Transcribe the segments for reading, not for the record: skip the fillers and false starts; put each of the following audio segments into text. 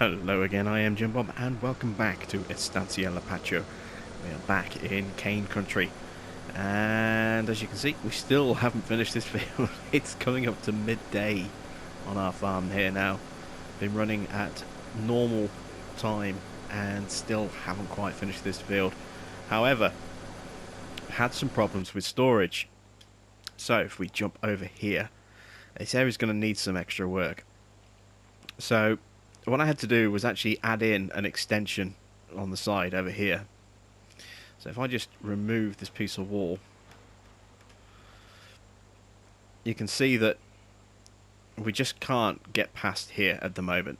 Hello again, I am Jim Bob, and welcome back to Estancia Lapacho. We are back in cane country, and as you can see, we still haven't finished this field. It's coming up to midday on our farm here now. Been running at normal time, and still haven't quite finished this field. However, had some problems with storage. So if we jump over here, this area is going to need some extra work. So what I had to do was actually add in an extension on the side over here. So if I just remove this piece of wall, you can see that we just can't get past here at the moment.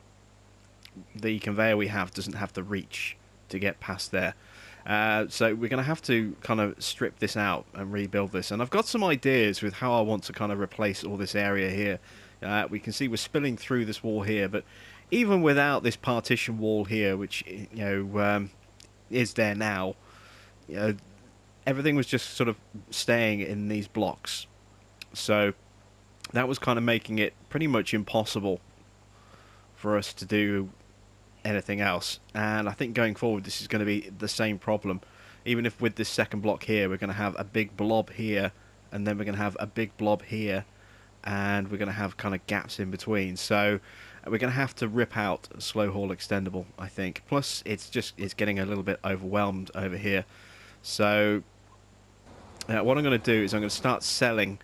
The conveyor we have doesn't have the reach to get past there. So we're going to have to kind of strip this out and rebuild this. And I've got some ideas with how I want to kind of replace all this area here. We can see we're spilling through this wall here, but even without this partition wall here, which is there now, everything was just sort of staying in these blocks. So that was kind of making it pretty much impossible for us to do anything else. And I think going forward this is going to be the same problem. Even if with this second block here we're going to have a big blob here, and then we're going to have a big blob here, and we're going to have kind of gaps in between. So we're going to have to rip out a slow haul extendable, I think. Plus it's getting a little bit overwhelmed over here. So what I'm going to do is I'm going to start selling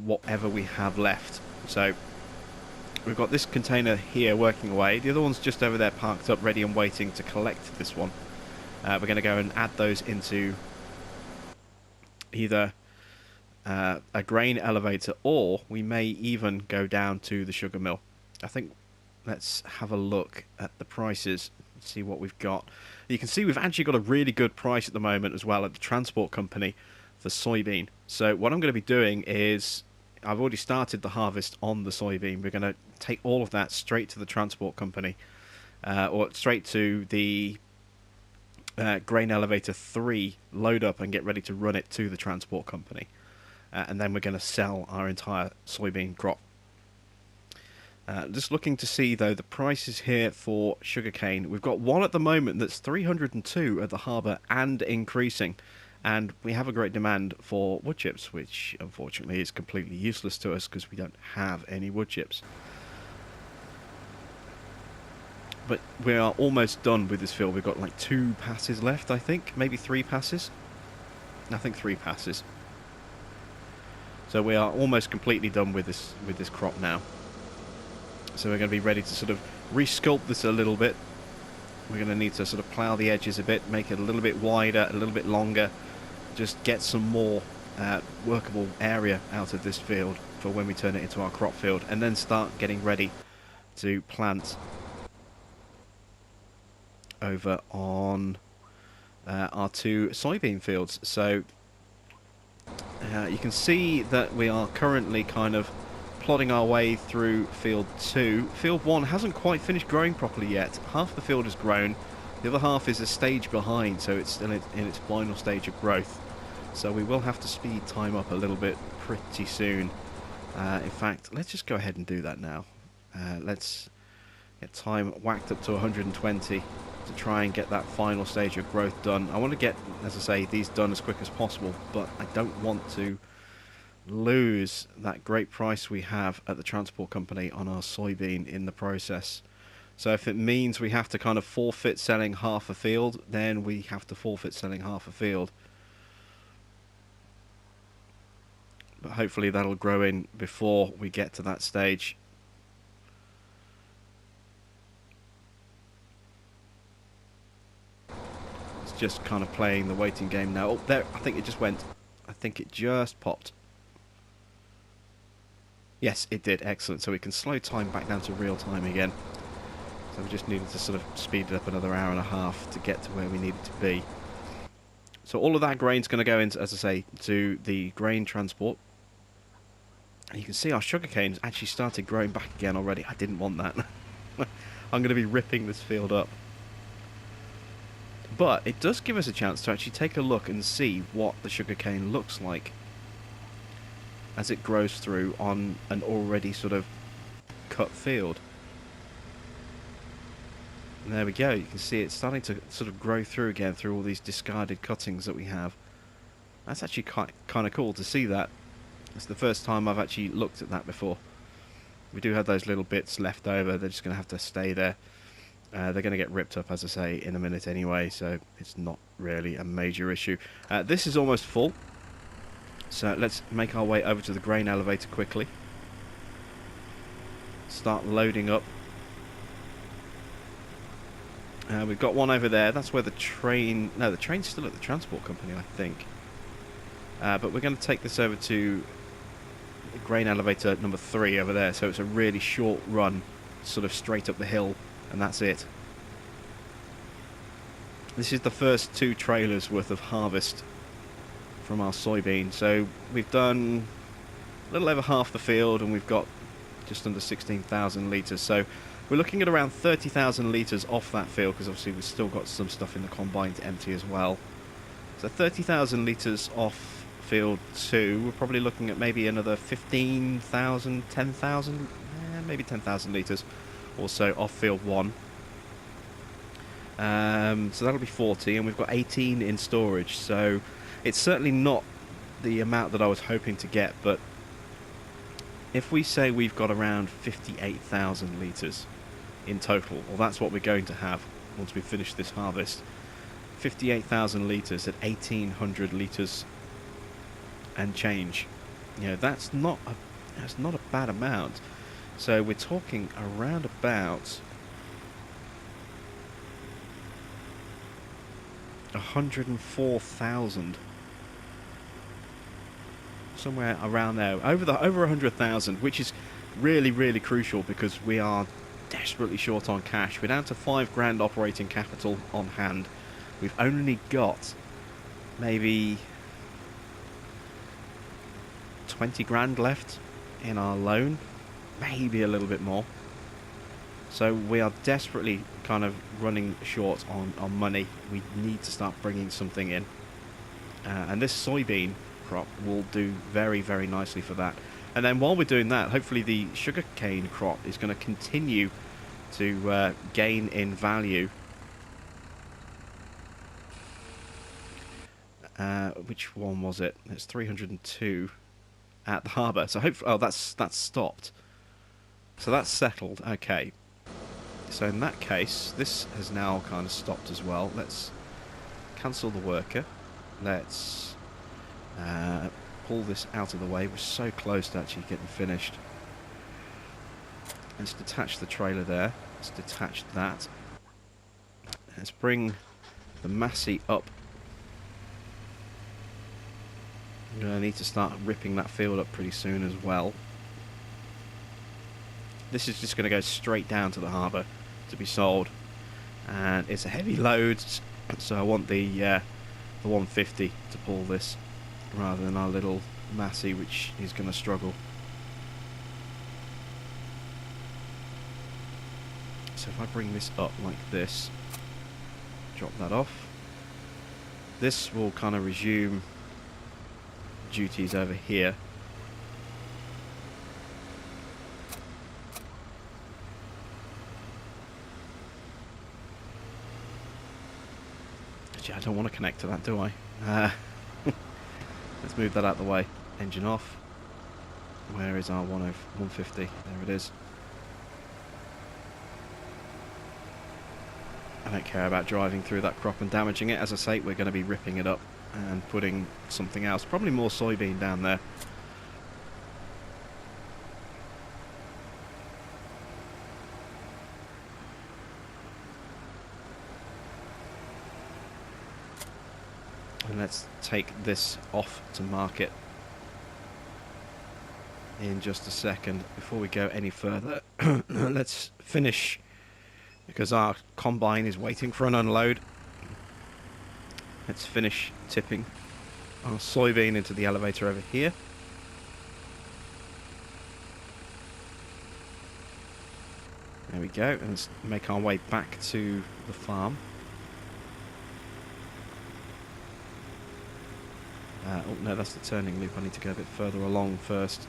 whatever we have left. So we've got this container here working away. The other one's just over there parked up, ready and waiting to collect this one. We're going to go and add those into either a grain elevator, or we may even go down to the sugar mill. I think let's have a look at the prices and see what we've got. You can see we've actually got a really good price at the moment as well at the transport company for soybean. So what I'm going to be doing is I've already started the harvest on the soybean. We're going to take all of that straight to the transport company, or straight to the grain elevator 3, load up and get ready to run it to the transport company. And then we're going to sell our entire soybean crop. Just looking to see though the prices here for sugarcane. We've got one at the moment that's 302 at the harbour and increasing. And we have a great demand for wood chips, which unfortunately is completely useless to us because we don't have any wood chips. But we are almost done with this field. We've got like 2 passes left, I think. Maybe 3 passes. I think 3 passes. So we are almost completely done with this crop now. So we're going to be ready to sort of resculpt this a little bit. We're going to need to sort of plough the edges a bit, make it a little bit wider, a little bit longer. Just get some more workable area out of this field for when we turn it into our crop field, and then start getting ready to plant over on our 2 soybean fields. So you can see that we are currently kind of plodding our way through field 2. Field 1 hasn't quite finished growing properly yet. Half the field has grown, the other half is a stage behind, so it's still in its final stage of growth. So we will have to speed time up a little bit pretty soon. In fact, let's just go ahead and do that now. Let's get time whacked up to 120 to try and get that final stage of growth done. I want to get, as I say, these done as quick as possible, but I don't want to lose that great price we have at the transport company on our soybean in the process. So if it means we have to kind of forfeit selling half a field, then we have to forfeit selling half a field. But hopefully that'll grow in before we get to that stage. It's just kind of playing the waiting game now. Oh, there, I think it just went. I think it just popped. Yes, it did. Excellent. So we can slow time back down to real time again. So we just needed to sort of speed it up another hour and a half to get to where we needed to be. So all of that grain's going to go into, as I say, to the grain transport. And you can see our sugarcane's actually started growing back again already. I didn't want that. I'm going to be ripping this field up. But it does give us a chance to actually take a look and see what the sugarcane looks like as it grows through on an already sort of cut field. And there we go. You can see it's starting to sort of grow through again through all these discarded cuttings that we have. That's actually kind of cool to see that. It's the first time I've actually looked at that before. We do have those little bits left over. They're just going to have to stay there. They're going to get ripped up, as I say, in a minute anyway, so it's not really a major issue. This is almost full, so let's make our way over to the grain elevator quickly. Start loading up. We've got one over there. That's where the train... No, the train's still at the transport company, I think. But we're going to take this over to grain elevator number 3 over there. So it's a really short run, sort of straight up the hill, and that's it. This is the first 2 trailers worth of harvest from our soybean. So we've done a little over half the field, and we've got just under 16,000 litres. So we're looking at around 30,000 litres off that field, because obviously we've still got some stuff in the combine to empty as well. So 30,000 litres off field 2. We're probably looking at maybe another 15,000, 10,000, maybe 10,000 litres or so off field 1. So that'll be 40, and we've got 18 in storage. So it's certainly not the amount that I was hoping to get, but if we say we've got around 58,000 litres in total, well, that's what we're going to have once we finish this harvest. 58,000 litres at 1,800 litres and change. You know, that's not a bad amount. So we're talking around about 104,000, somewhere around there, over 100,000, which is really crucial, because we are desperately short on cash. We're down to 5 grand operating capital on hand. We've only got maybe 20 grand left in our loan, maybe a little bit more. So we are desperately kind of running short on money. We need to start bringing something in, and this soybean crop will do very nicely for that. And then while we're doing that, hopefully the sugarcane crop is going to continue to gain in value. Which one was it? It's 302 at the harbour. So hopefully, oh, that's stopped. So that's settled. Okay. So in that case, this has now kind of stopped as well. Let's cancel the worker. Let's pull this out of the way. We're so close to actually getting finished. Let's detach the trailer there. Let's detach that. Let's bring the Massey up. I'm going to need to start ripping that field up pretty soon as well. This is just going to go straight down to the harbour to be sold, and it's a heavy load, so I want the 150 to pull this rather than our little Massey, which is going to struggle. So if I bring this up like this, drop that off, this will kind of resume duties over here. Actually, I don't want to connect to that, do I? Let's move that out of the way. Engine off. Where is our 150? There it is. I don't care about driving through that crop and damaging it. As I say, we're going to be ripping it up and putting something else, probably more soybean down there. And let's take this off to market in just a second. Before we go any further, let's finish, because our combine is waiting for an unload. Let's finish tipping our soybean into the elevator over here. There we go, and let's make our way back to the farm. Oh no, that's the turning loop. I need to go a bit further along first.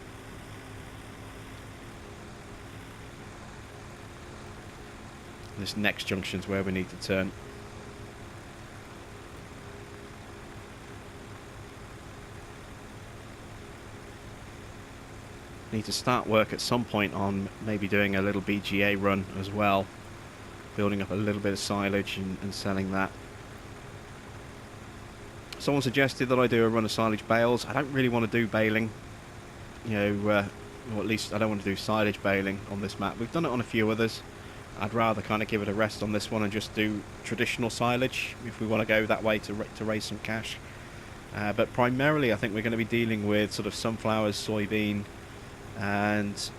This next junction's where we need to turn. Need to start work at some point on maybe doing a little BGA run as well, building up a little bit of silage and selling that. Someone suggested that I do a run of silage bales. I don't really want to do baling, you know, or at least I don't want to do silage baling on this map. We've done it on a few others. I'd rather kind of give it a rest on this one and just do traditional silage if we want to go that way to raise some cash. But primarily I think we're going to be dealing with sort of sunflowers, soybean and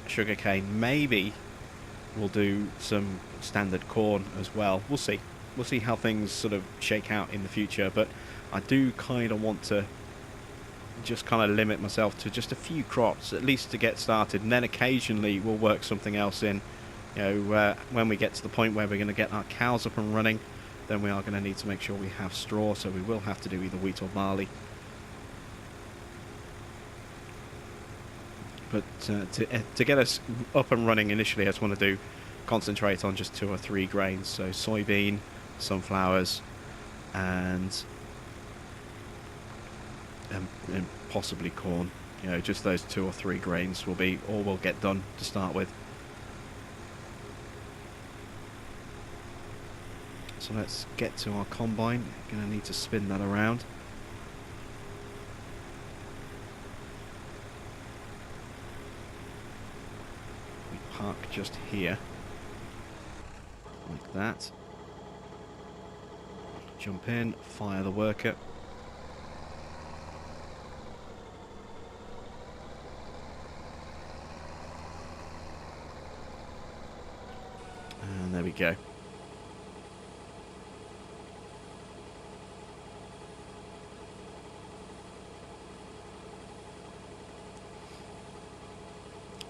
sugarcane. Maybe we'll do some standard corn as well. We'll see. We'll see how things sort of shake out in the future, but I do kind of want to just kind of limit myself to just a few crops, at least to get started, and then occasionally we'll work something else in. You know, when we get to the point where we're going to get our cows up and running, then we are going to need to make sure we have straw, so we will have to do either wheat or barley. But to get us up and running initially, I just want to concentrate on just 2 or 3 grains, so soybean, sunflowers, and possibly corn. You know, just those 2 or 3 grains will be all we'll get done to start with. So let's get to our combine. Going to need to spin that around. We park just here, like that. Jump in, fire the worker. And there we go.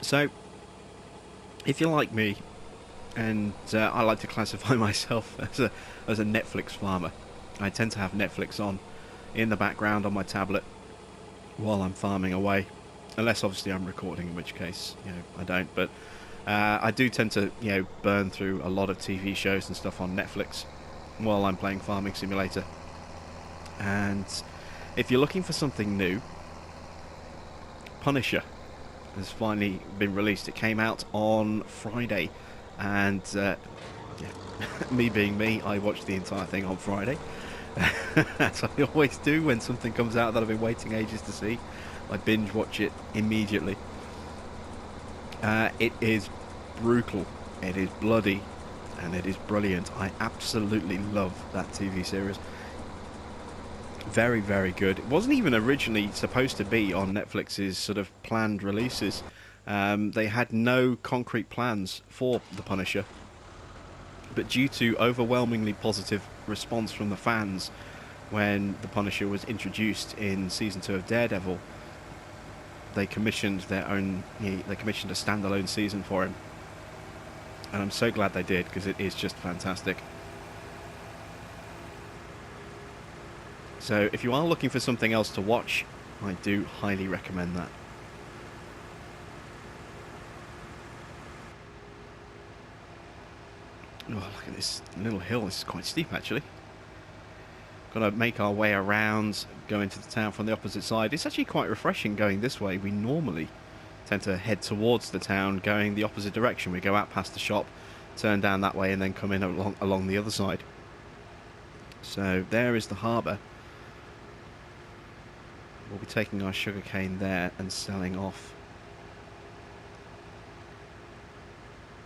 So, if you're like me, and I like to classify myself as a Netflix farmer, I tend to have Netflix on in the background on my tablet while I'm farming away, unless obviously I'm recording, in which case, you know, I don't. But I do tend to, you know, burn through a lot of TV shows and stuff on Netflix while I'm playing Farming Simulator. And if you're looking for something new, Punisher has finally been released. It came out on Friday, and yeah, me being me, I watched the entire thing on Friday. As I always do when something comes out that I've been waiting ages to see. I binge watch it immediately. It is brutal, it is bloody, and it is brilliant. I absolutely love that TV series. Very, very good. It wasn't even originally supposed to be on Netflix's sort of planned releases. They had no concrete plans for The Punisher, but due to overwhelmingly positive response from the fans when The Punisher was introduced in Season 2 of Daredevil, they commissioned their own, they commissioned a standalone season for him. And I'm so glad they did, because it is just fantastic. So if you are looking for something else to watch, I do highly recommend that. Oh, look at this little hill. This is quite steep, actually. Got to make our way around, go into the town from the opposite side. It's actually quite refreshing going this way. We normally tend to head towards the town going the opposite direction. We go out past the shop, turn down that way, and then come in along the other side. So there is the harbour. We'll be taking our sugarcane there and selling off.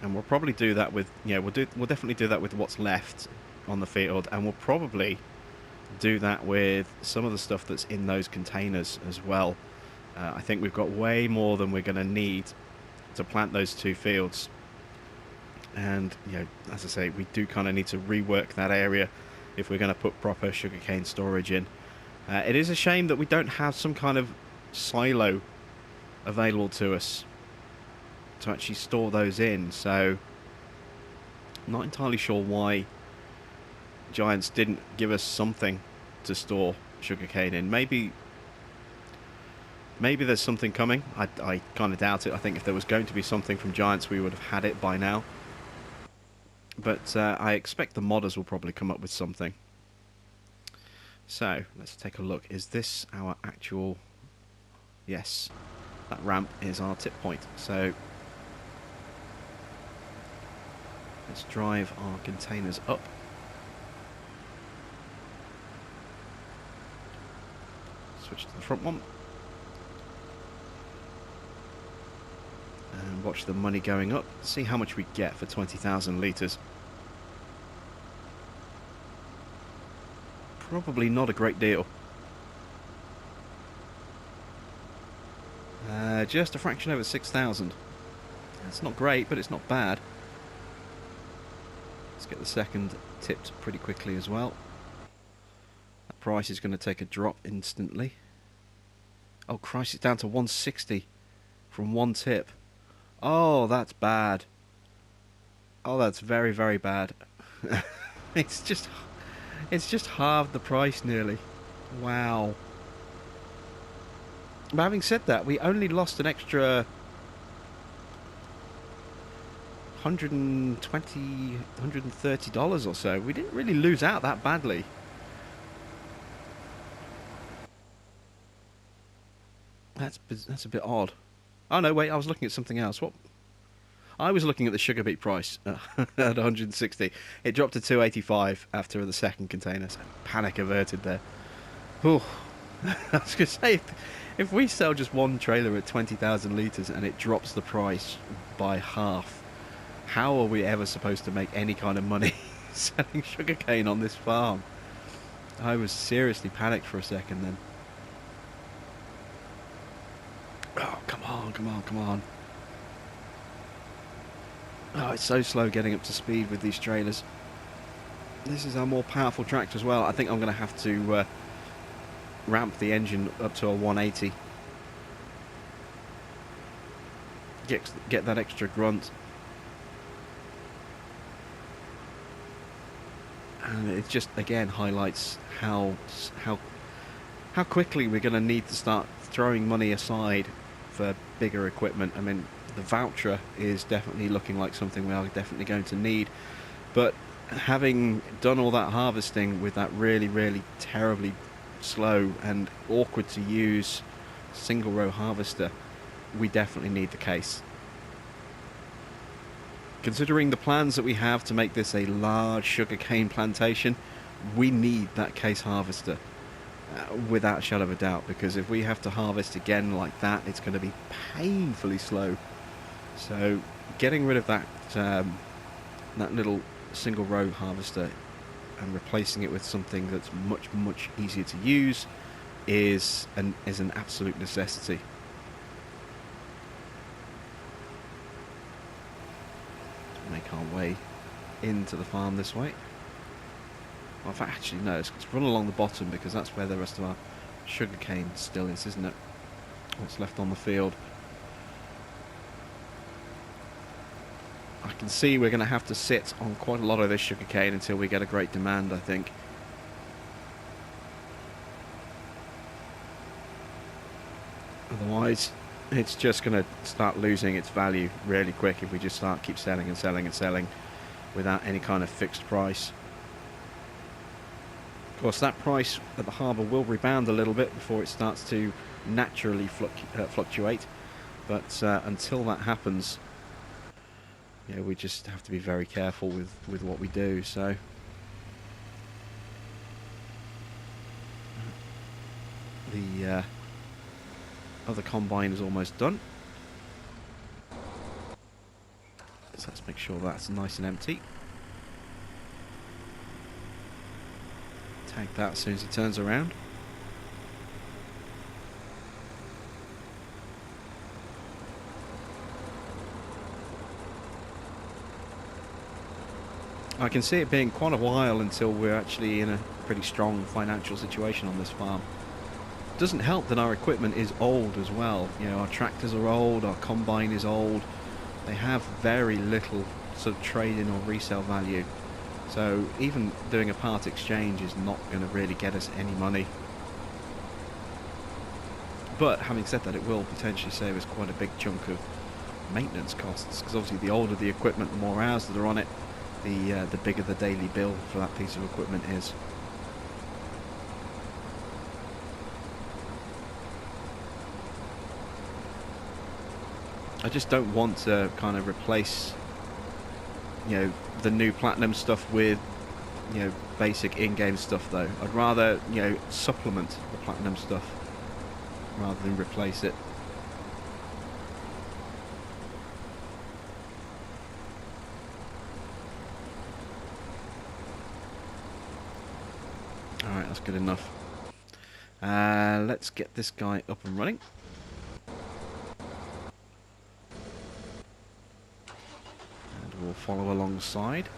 And we'll probably do that with, we'll definitely do that with what's left on the field, and we'll probably do that with some of the stuff that's in those containers as well. I think we've got way more than we're going to need to plant those 2 fields. And, as I say, we do kind of need to rework that area if we're going to put proper sugarcane storage in. It is a shame that we don't have some kind of silo available to us to actually store those in, so I'm not entirely sure why Giants didn't give us something to store sugarcane in. Maybe there's something coming. I kind of doubt it. I think if there was going to be something from Giants, we would have had it by now. But I expect the modders will probably come up with something. So, let's take a look. Is this our actual... Yes, that ramp is our tip point. So, let's drive our containers up. Switch to the front one. And watch the money going up. See how much we get for 20,000 litres. Probably not a great deal. Just a fraction over 6,000. That's not great, but it's not bad. Let's get the second tipped pretty quickly as well. That price is going to take a drop instantly. Oh Christ, it's down to 160 from one tip. Oh, that's bad. Oh, that's very, very bad. It's just halved the price nearly. Wow. But having said that, we only lost an extra $120, $130 or so. We didn't really lose out that badly. That's a bit odd. Oh no, wait, I was looking at something else. What? I was looking at the sugar beet price at 160. It dropped to 285 after the second container. So panic averted there. Whew. I was going to say, if we sell just one trailer at 20,000 litres and it drops the price by half, how are we ever supposed to make any kind of money selling sugarcane on this farm? I was seriously panicked for a second then. Oh, come on, come on, come on. Oh, it's so slow getting up to speed with these trailers. This is our more powerful tractor as well. I think I'm going to have to ramp the engine up to a 180. Get that extra grunt. And it just again highlights how quickly we're going to need to start throwing money aside for bigger equipment. I mean, the voucher is definitely looking like something we are definitely going to need, but having done all that harvesting with that really terribly slow and awkward to use single row harvester, we definitely need the case. Considering the plans that we have to make this a large sugarcane plantation, we need that case harvester without a shadow of a doubt, because if we have to harvest again like that, it's going to be painfully slow. So getting rid of that that little single row harvester and replacing it with something that's much easier to use is an absolute necessity. Make our way into the farm this way. Well, in fact, actually no, let's run along the bottom, because that's where the rest of our sugarcane still is, isn't it? What's left on the field. I can see we're going to have to sit on quite a lot of this sugarcane until we get a great demand, I think. Otherwise, it's just going to start losing its value really quick if we just keep selling and selling and selling without any kind of fixed price. Of course, that price at the harbour will rebound a little bit before it starts to naturally fluctuate, but until that happens, yeah, we just have to be very careful with what we do. So the other combine is almost done, so let's make sure that's nice and empty. Tag that as soon as he turns around. I can see it being quite a while until we're actually in a pretty strong financial situation on this farm. Doesn't help that our equipment is old as well. You know, our tractors are old, our combine is old. They have very little sort of trade-in or resale value. So even doing a part exchange is not going to really get us any money. But having said that, it will potentially save us quite a big chunk of maintenance costs, because obviously the older the equipment, the more hours that are on it, the bigger the daily bill for that piece of equipment is. I just don't want to kind of replace, you know, the new platinum stuff with, you know, basic in-game stuff though. I'd rather, you know, supplement the platinum stuff rather than replace it. Alright, that's good enough. Let's get this guy up and running. And we'll follow alongside.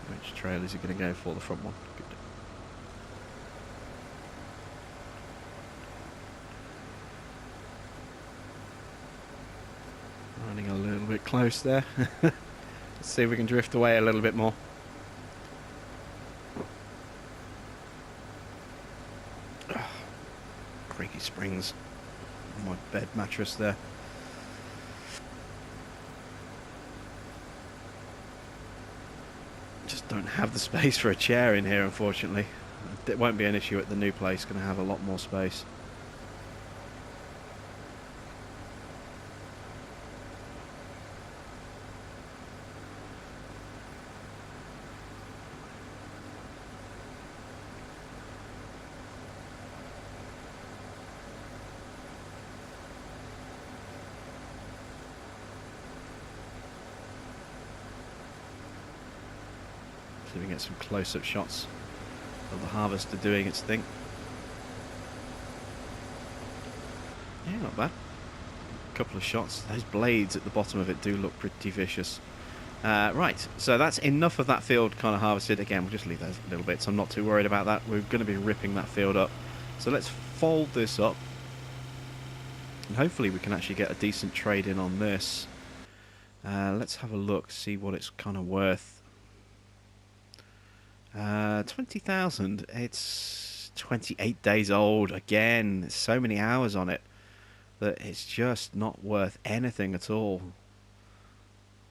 Which trail is he going to go for? The front one. Good. Running a little bit close there. Let's see if we can drift away a little bit more. Creaky springs on my bed mattress there. Just don't have the space for a chair in here, unfortunately. It won't be an issue at the new place. Going to have a lot more space. So we can get some close-up shots of the harvester doing its thing. Yeah, not bad. A couple of shots. Those blades at the bottom of it do look pretty vicious. Right, so that's enough of that field kind of harvested. Again, we'll just leave those little bits. I'm not too worried about that. We're going to be ripping that field up. So let's fold this up. And hopefully we can actually get a decent trade in on this. Let's have a look, see what it's kind of worth. 20,000. It's 28 days old. Again, so many hours on it that it's just not worth anything at all.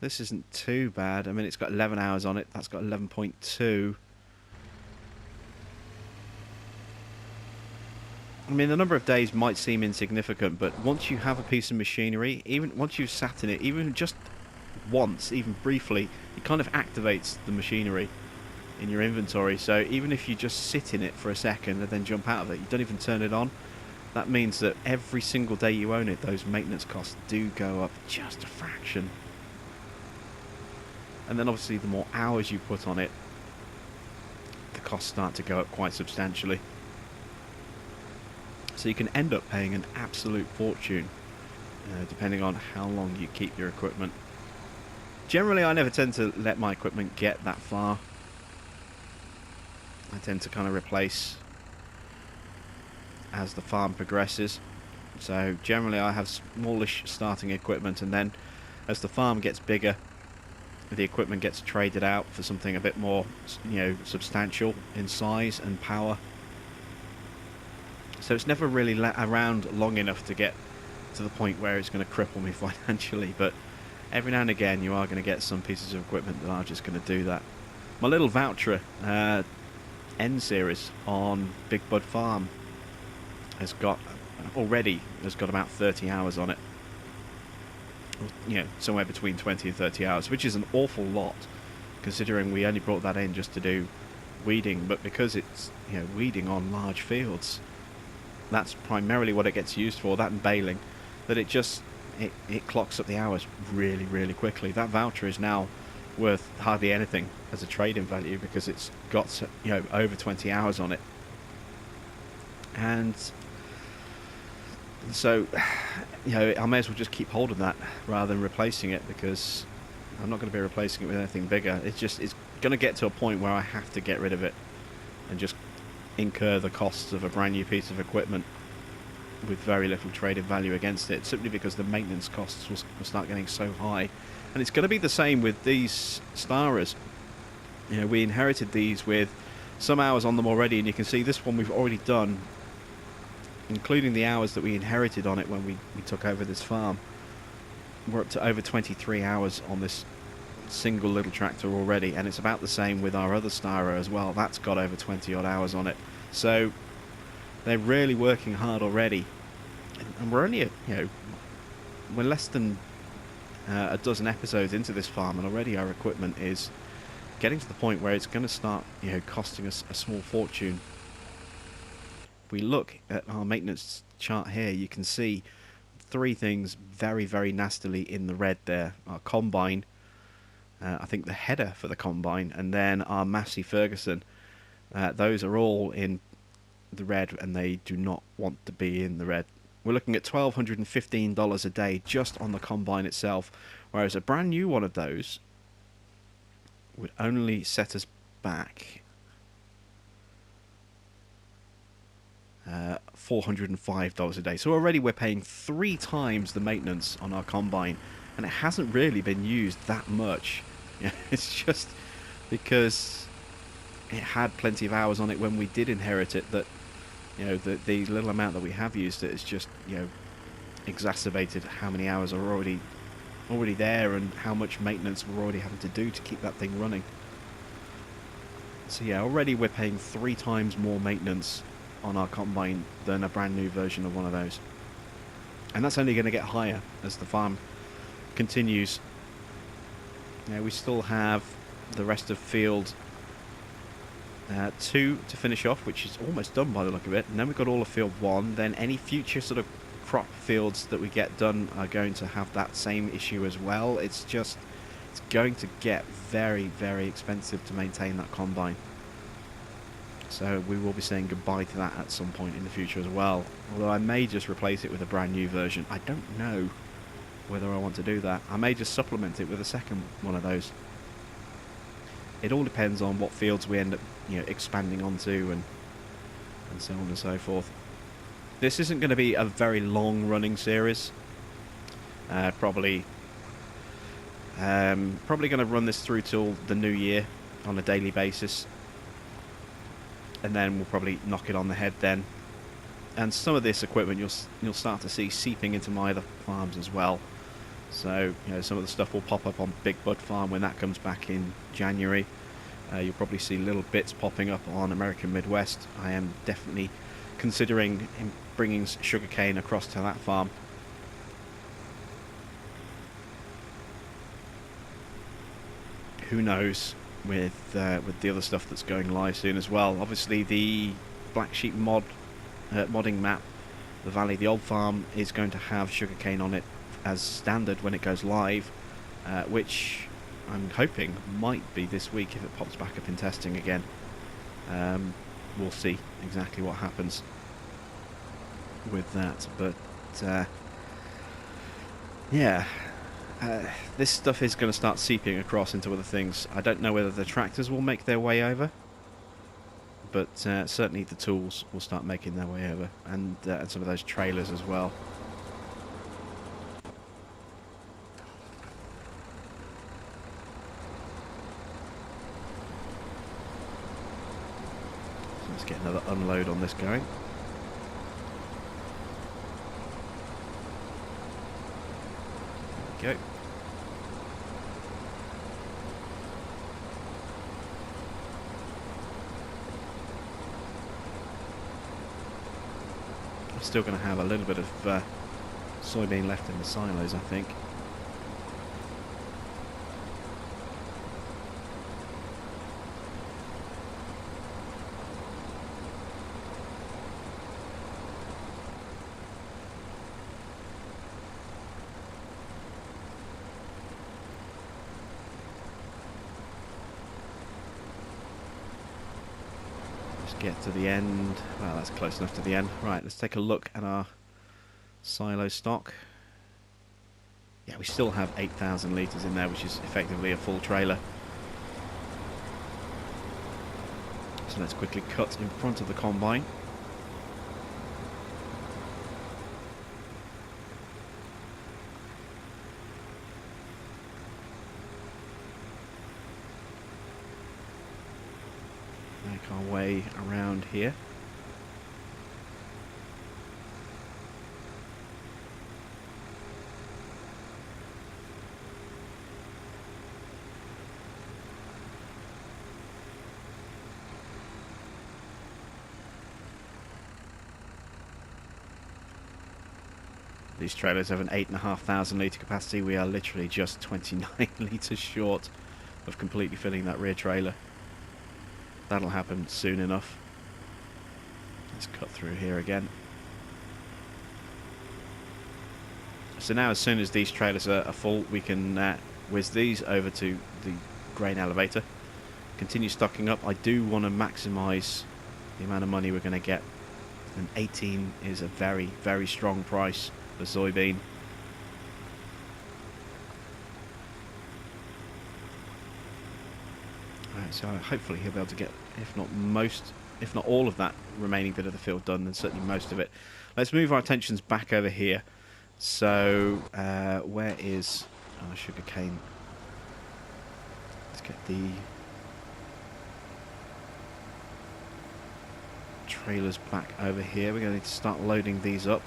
This isn't too bad. I mean, it's got 11 hours on it. That's got 11.2. I mean, the number of days might seem insignificant, but once you have a piece of machinery, even once you've sat in it, even just once, even briefly, it kind of activates the machinery in your inventory. So even if you just sit in it for a second and then jump out of it, you don't even turn it on, that means that every single day you own it, those maintenance costs do go up just a fraction. And then obviously the more hours you put on it, the costs start to go up quite substantially. So you can end up paying an absolute fortune depending on how long you keep your equipment. Generally, I never tend to let my equipment get that far. I tend to kind of replace as the farm progresses. So generally I have smallish starting equipment, and then as the farm gets bigger, the equipment gets traded out for something a bit more, you know, substantial in size and power. So it's never really around long enough to get to the point where it's going to cripple me financially, but every now and again you are going to get some pieces of equipment that are just going to do that. My little voucher N series on Big Bud Farm has got about 30 hours on it. You know, somewhere between 20 and 30 hours, which is an awful lot considering we only brought that in just to do weeding. But because it's, you know, weeding on large fields, that's primarily what it gets used for, that and baling, that it clocks up the hours really, really quickly. That voucher is now worth hardly anything as a trade-in value because it's got, you know, over 20 hours on it. And so, you know, I may as well just keep hold of that rather than replacing it, because I'm not going to be replacing it with anything bigger. It's going to get to a point where I have to get rid of it and just incur the costs of a brand new piece of equipment with very little trade-in value against it, simply because the maintenance costs will start getting so high. And it's going to be the same with these Starers. You know, we inherited these with some hours on them already, and you can see this one we've already done including the hours that we inherited on it when we took over this farm. We're up to over 23 hours on this single little tractor already, and it's about the same with our other Styro as well. That's got over 20 odd hours on it. So they're really working hard already, and we're only we're less than a dozen episodes into this farm, and already our equipment is getting to the point where it's going to start costing us a small fortune. If we look at our maintenance chart here, you can see three things very, very nastily in the red there. Our combine, I think the header for the combine, and then our Massey Ferguson. Those are all in the red, and they do not want to be in the red. We're looking at $1,215 a day just on the combine itself, whereas a brand new one of those would only set us back $405 a day. So already we're paying 3 times the maintenance on our combine, and it hasn't really been used that much. It's just because it had plenty of hours on it when we did inherit it that the little amount that we have used it has just exacerbated how many hours are already there and how much maintenance we're already having to do to keep that thing running. So yeah, already we're paying 3 times more maintenance on our combine than a brand new version of one of those, and that's only going to get higher as the farm continues. We still have the rest of field 2 to finish off, which is almost done by the look of it, and then we've got all of field 1. Then any future sort of crop fields that we get done are going to have that same issue as well. It's going to get very, very expensive to maintain that combine. So we will be saying goodbye to that at some point in the future as well. Although I may just replace it with a brand new version. I don't know whether I want to do that. I may just supplement it with a second one of those. It all depends on what fields we end up expanding onto and so on and so forth. This isn't going to be a very long running series. Probably going to run this through till the new year on a daily basis, and then we'll probably knock it on the head then. And some of this equipment you'll start to see seeping into my other farms as well. So some of the stuff will pop up on Big Bud Farm when that comes back in January. You'll probably see little bits popping up on American Midwest. I am definitely considering bringing sugarcane across to that farm. Who knows with the other stuff that's going live soon as well. Obviously the Black Sheep modding map, the Valley, the old farm, is going to have sugarcane on it as standard when it goes live, which I'm hoping might be this week if it pops back up in testing again. We'll see exactly what happens with that, but yeah, this stuff is going to start seeping across into other things. I don't know whether the tractors will make their way over, but certainly the tools will start making their way over, and some of those trailers as well. So let's get another unload on this going. There we go. I'm still going to have a little bit of soybean left in the silos, I think. Get to the end. Well, that's close enough to the end. Right, let's take a look at our silo stock. Yeah, we still have 8,000 litres in there, which is effectively a full trailer. So let's quickly cut in front of the combine. Make our way around here. These trailers have an 8,500 litre capacity. We are literally just 29 litres short of completely filling that rear trailer. That'll happen soon enough. Let's cut through here again. So now as soon as these trailers are full, we can whiz these over to the grain elevator. Continue stocking up. I do want to maximise the amount of money we're going to get. And 18 is a very, very strong price for soybean. Alright, so hopefully he'll be able to get, if not most, if not all of that remaining bit of the field done, then certainly most of it. Let's move our attentions back over here. So, where is our sugarcane? Let's get the trailers back over here. We're going to need to start loading these up.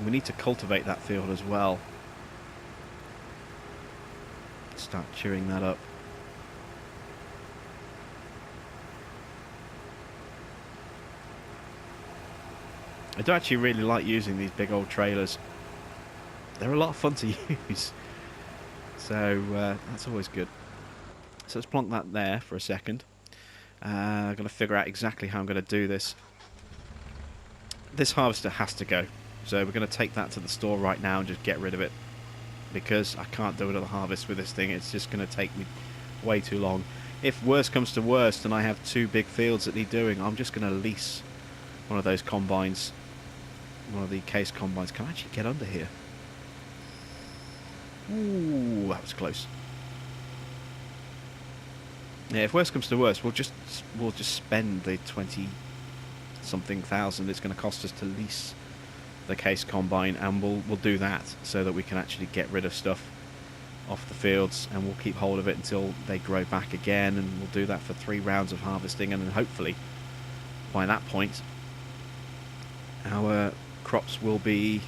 We need to cultivate that field as well. Start chewing that up. I do actually really like using these big old trailers. They're a lot of fun to use. So that's always good. So let's plonk that there for a second. I'm going to figure out exactly how I'm going to do this. This harvester has to go. So we're going to take that to the store right now and just get rid of it. Because I can't do another harvest with this thing. It's just going to take me way too long. If worst comes to worst and I have 2 big fields that need doing, I'm just going to lease one of those combines. One of the case combines. Can I actually get under here? Ooh, that was close. Yeah, if worst comes to worst, we'll just spend the 20-something thousand it's going to cost us to lease the case combine, and we'll do that so that we can actually get rid of stuff off the fields, and we'll keep hold of it until they grow back again, and we'll do that for 3 rounds of harvesting, and then hopefully by that point our crops will be,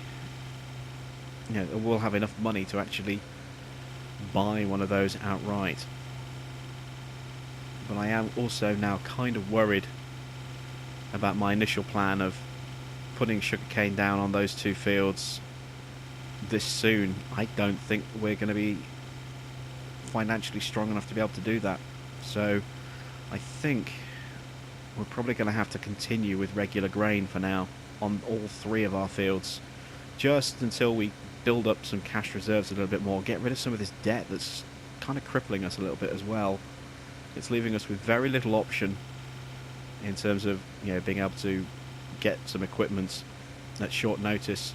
you know, we'll have enough money to actually buy one of those outright. But I am also now kind of worried about my initial plan of putting sugarcane down on those 2 fields this soon. I don't think we're going to be financially strong enough to be able to do that. So I think we're probably going to have to continue with regular grain for now on all 3 of our fields, just until we build up some cash reserves a little bit more, get rid of some of this debt that's kind of crippling us a little bit as well. It's leaving us with very little option in terms of, you know, being able to get some equipment at short notice.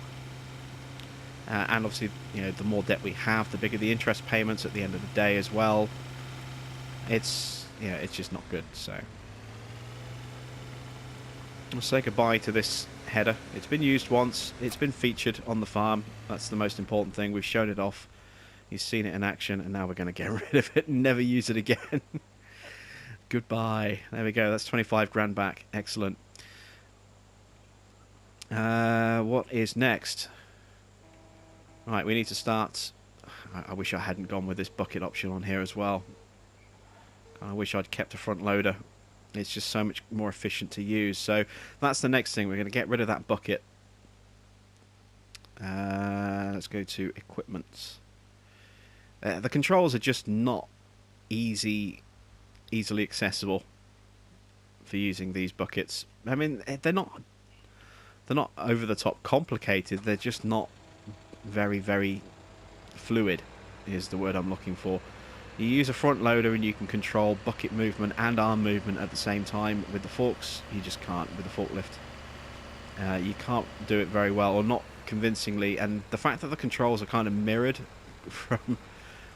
And obviously, you know, the more debt we have, the bigger the interest payments at the end of the day as well. It's, yeah, it's just not good. So we'll say goodbye to this header. It's been used once. It's been featured on the farm. That's the most important thing. We've shown it off. You've seen it in action, and now we're going to get rid of it and never use it again. Goodbye. There we go. That's 25 grand back. Excellent. What is next? Right, we need to start. I wish I hadn't gone with this bucket option on here as well. I wish I'd kept a front loader. It's just so much more efficient to use. So that's the next thing. We're going to get rid of that bucket. Let's go to equipment. The controls are just not easily accessible for using these buckets. I mean, they're not over the top complicated. They're just not very, very fluid is the word I'm looking for. You use a front loader and you can control bucket movement and arm movement at the same time. With the forks, you just can't. With the forklift, you can't do it very well, or not convincingly. And the fact that the controls are kind of mirrored from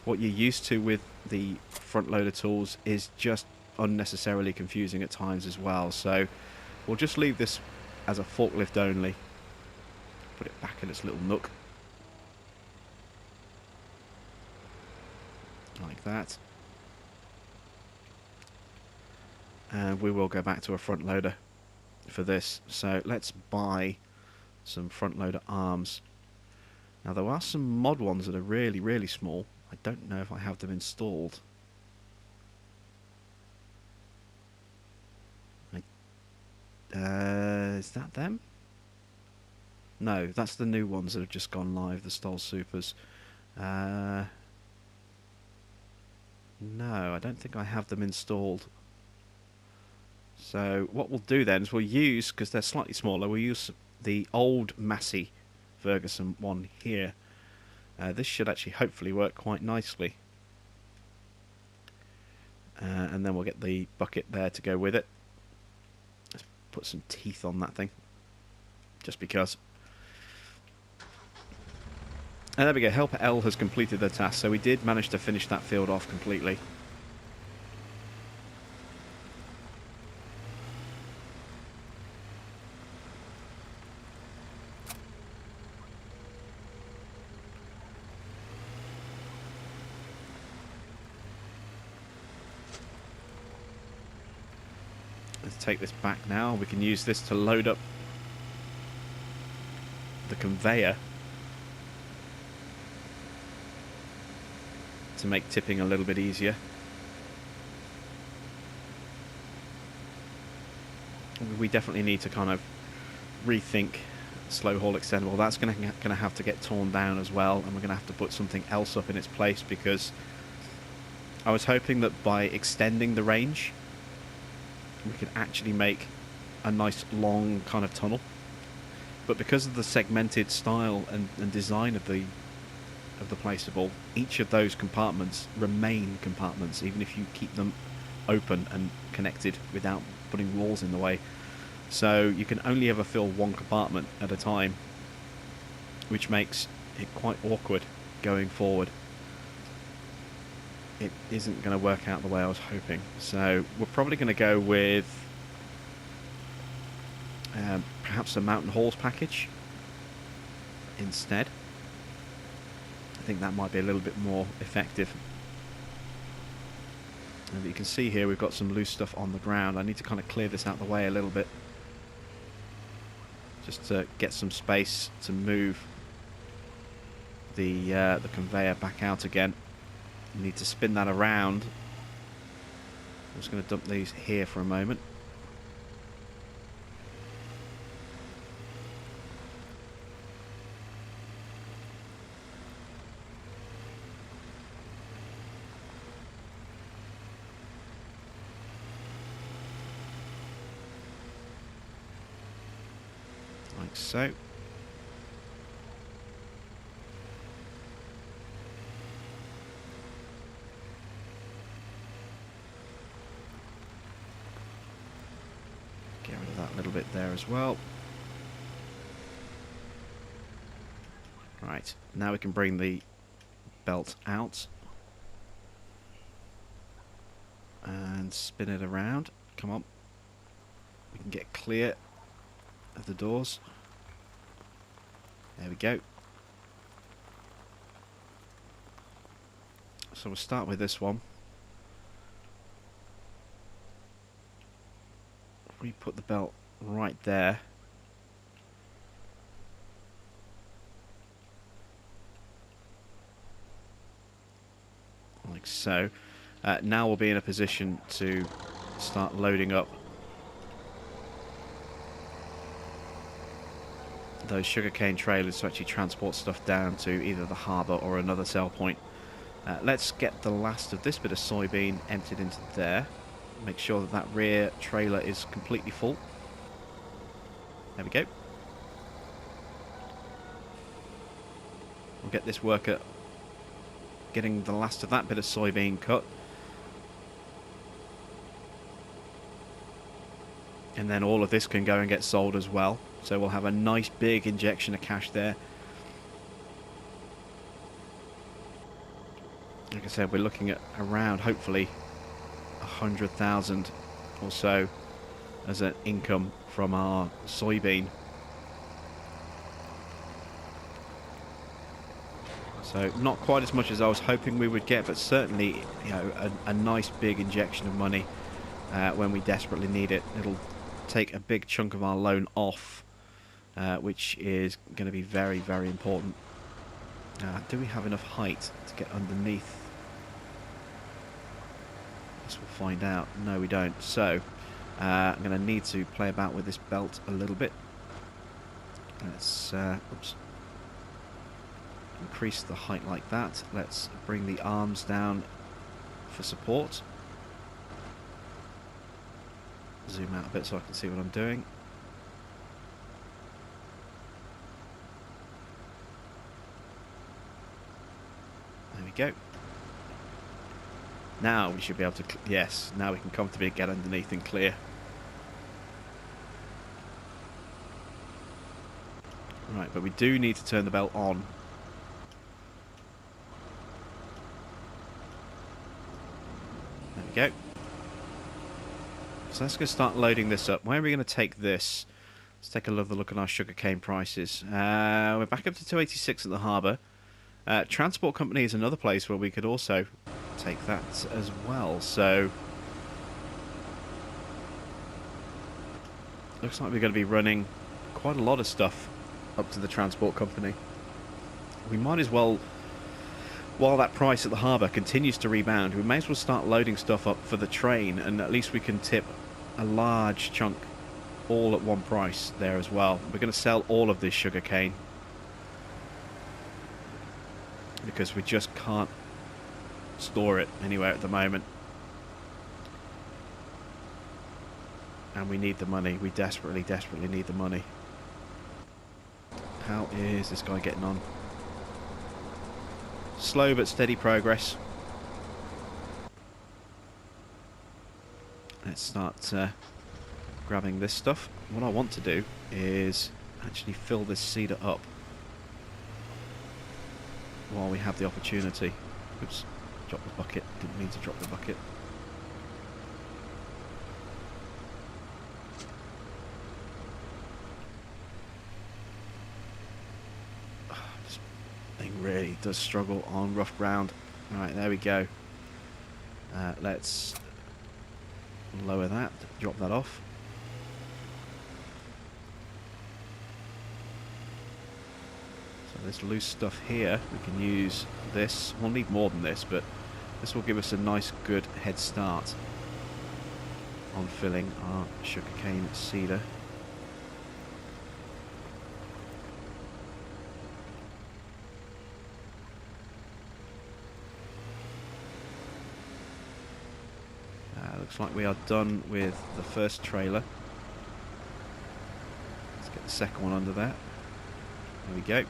what you're used to with the front loader tools is just unnecessarily confusing at times as well. So we'll just leave this as a forklift only. Put it back in its little nook. Like that. And we will go back to a front loader for this. So let's buy some front loader arms. Now there are some mod ones that are really, really small. I don't know if I have them installed. Is that them? No, that's the new ones that have just gone live, the Stoll Supers. No, I don't think I have them installed. So what we'll do then is we'll use, because they're slightly smaller, we'll use the old Massey Ferguson one here. This should actually hopefully work quite nicely. And then we'll get the bucket there to go with it. Let's put some teeth on that thing, just because. And there we go, Helper L has completed the task, so we did manage to finish that field off completely. Let's take this back now. We can use this to load up the conveyor to make tipping a little bit easier. We definitely need to kind of rethink slow haul extendable. That's going to have to get torn down as well, and we're going to have to put something else up in its place, because I was hoping that by extending the range we could actually make a nice long kind of tunnel, but because of the segmented style and design of the placeable, each of those compartments remain compartments even if you keep them open and connected without putting walls in the way. So you can only ever fill one compartment at a time, which makes it quite awkward going forward. It isn't going to work out the way I was hoping. So we're probably going to go with perhaps a mountain halls package instead. I think that might be a little bit more effective. And you can see here we've got some loose stuff on the ground. I need to kind of clear this out of the way a little bit, just to get some space to move the conveyor back out again. You need to spin that around. I'm just going to dump these here for a moment. Like so. Get rid of that little bit there as well. Right, now we can bring the belt out and spin it around. Come on. We can get clear of the doors. There we go. So we'll start with this one. We put the belt right there. Like so. Now we'll be in a position to start loading up those sugarcane trailers to actually transport stuff down to either the harbour or another sell point. Let's get the last of this bit of soybean emptied into there. Make sure that that rear trailer is completely full. There we go. We'll get this worker getting the last of that bit of soybean cut. And then all of this can go and get sold as well. So we'll have a nice big injection of cash there. Like I said, we're looking at around, hopefully, 100,000 or so as an income from our soybean. So not quite as much as I was hoping we would get, but certainly, you know, a nice big injection of money when we desperately need it. It'll take a big chunk of our loan off, which is going to be very, very important. Do we have enough height to get underneath? Guess we'll find out. No, we don't. So I'm going to need to play about with this belt a little bit. Let's oops, increase the height like that. Let's bring the arms down for support. Zoom out a bit so I can see what I'm doing. There we go. Now we should be able to, yes, now we can comfortably get underneath and clear. Right, but we do need to turn the belt on. There we go. So let's go start loading this up. Where are we going to take this? Let's take a look at our sugarcane prices. We're back up to 286 at the harbour. Transport company is another place where we could also take that as well. So looks like we're going to be running quite a lot of stuff up to the transport company. We might as well, while that price at the harbour continues to rebound, we may as well start loading stuff up for the train, and at least we can tip a large chunk all at one price there as well. We're going to sell all of this sugarcane because we just can't store it anywhere at the moment, and we need the money. We desperately need the money. How is this guy getting on? Slow but steady progress. Let's start grabbing this stuff. What I want to do is actually fill this cedar up while we have the opportunity. Oops, drop the bucket. Didn't mean to drop the bucket. This thing really does struggle on rough ground. Right, there we go. Let's lower that, drop that off. So this loose stuff here, we can use this. We'll need more than this, but this will give us a nice good head start on filling our sugarcane cedar. Looks like we are done with the first trailer. Let's get the second one under there. There we go.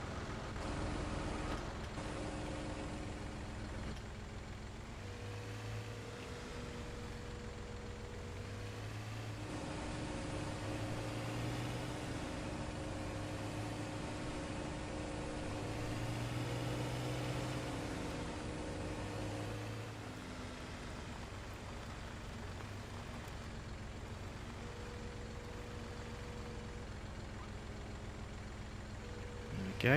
Go.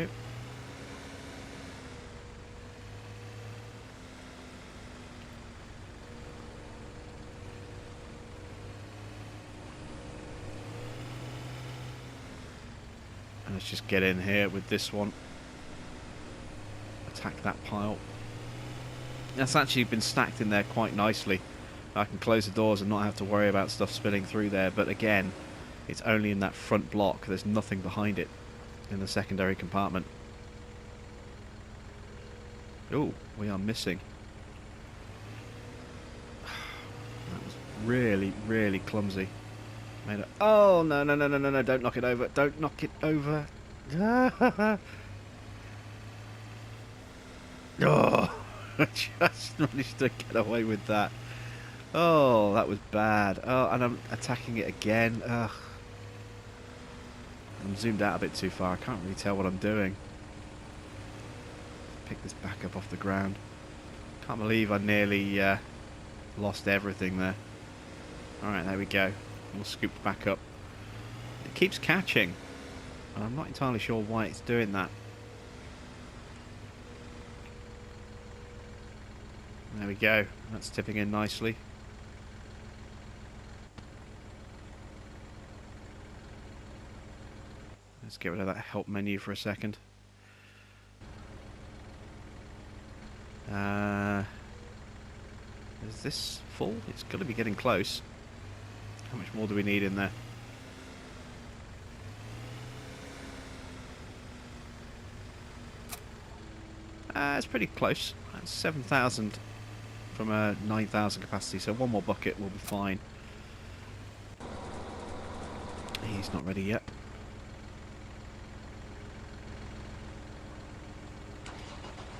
And let's just get in here with this one. Attack that pile. That's actually been stacked in there quite nicely. I can close the doors and not have to worry about stuff spilling through there, but again, it's only in that front block. There's nothing behind it in the secondary compartment. Oh, we are missing. That was really clumsy. Made it. Oh no! Don't knock it over! Don't knock it over! Oh, I just managed to get away with that. Oh, that was bad. Oh, and I'm attacking it again. Ugh. I'm zoomed out a bit too far. I can't really tell what I'm doing. Pick this back up off the ground. Can't believe I nearly lost everything there. Alright, there we go. We'll scoop back up. It keeps catching. I'm not entirely sure why it's doing that. There we go. That's tipping in nicely. Let's get rid of that help menu for a second. Is this full? It's got to be getting close. How much more do we need in there? It's pretty close. That's 7,000 from a 9,000 capacity, so one more bucket will be fine. He's not ready yet.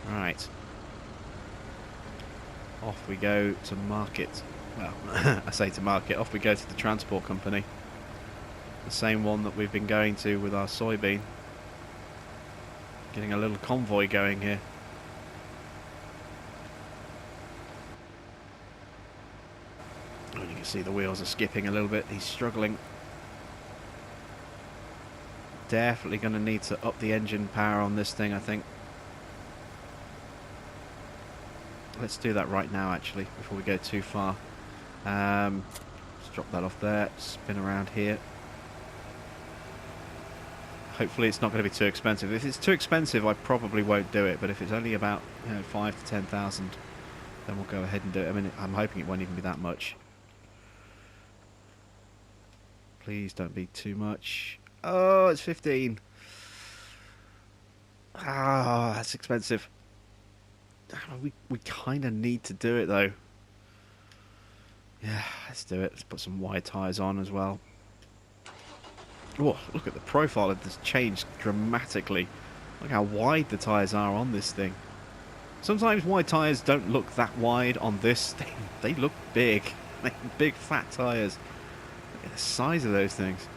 Right. Off we go to market. Well, I say to market, off we go to the transport company. The same one that we've been going to with our soybean. Getting a little convoy going here. Oh, you can see the wheels are skipping a little bit. He's struggling. Definitely going to need to up the engine power on this thing, I think. Let's do that right now, actually, before we go too far. Let's drop that off there. Spin around here. Hopefully it's not going to be too expensive. If it's too expensive, I probably won't do it. But if it's only about 5 to 10,000, then we'll go ahead and do it. I mean, I'm hoping it won't even be that much. Please don't be too much. Oh, it's 15. Ah, that's expensive. We kind of need to do it though. Yeah, let's do it. Let's put some wide tyres on as well. Oh, look at the profile. It has changed dramatically. Look how wide the tyres are on this thing. Sometimes wide tyres don't look that wide on this thing. They look big. Big fat tyres. Look at the size of those things.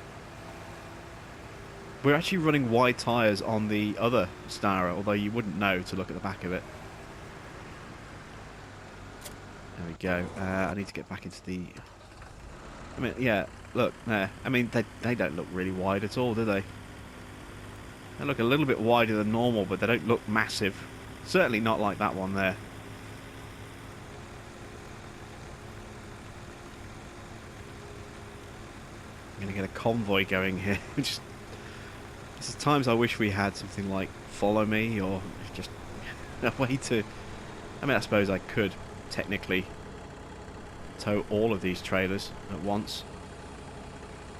We're actually running wide tyres on the other Stara, although you wouldn't know to look at the back of it. There we go. I need to get back into the... I mean, yeah, look, there. I mean, they don't look really wide at all, do they? They look a little bit wider than normal, but they don't look massive. Certainly not like that one there. I'm going to get a convoy going here. There's times I wish we had something like follow me, or just a way to... I mean, I suppose I could technically tow all of these trailers at once.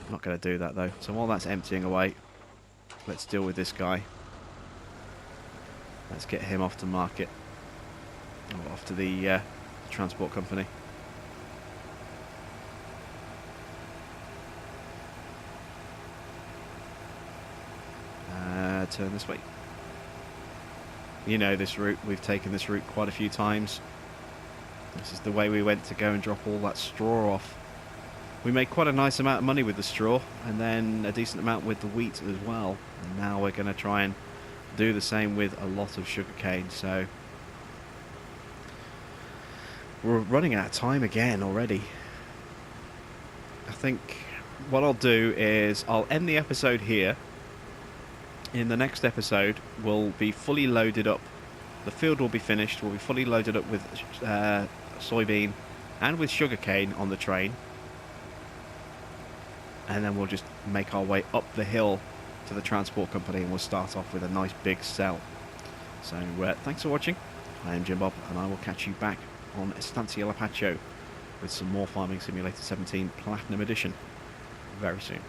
I'm not going to do that though. So while that's emptying away, let's deal with this guy. Let's get him off to market, or off to the transport company. Turn this way. You know this route. We've taken this route quite a few times. This is the way we went to go and drop all that straw off. We made quite a nice amount of money with the straw, and then a decent amount with the wheat as well. And now we're going to try and do the same with a lot of sugarcane. So we're running out of time again already. I think what I'll do is I'll end the episode here. In the next episode, we'll be fully loaded up. The field will be finished. We'll be fully loaded up with soybean and with sugarcane on the train. And then we'll just make our way up the hill to the transport company, and we'll start off with a nice big sell. So thanks for watching. I am Jim Bob, and I will catch you back on Estancia Lapacho with some more Farming Simulator 17 Platinum Edition very soon.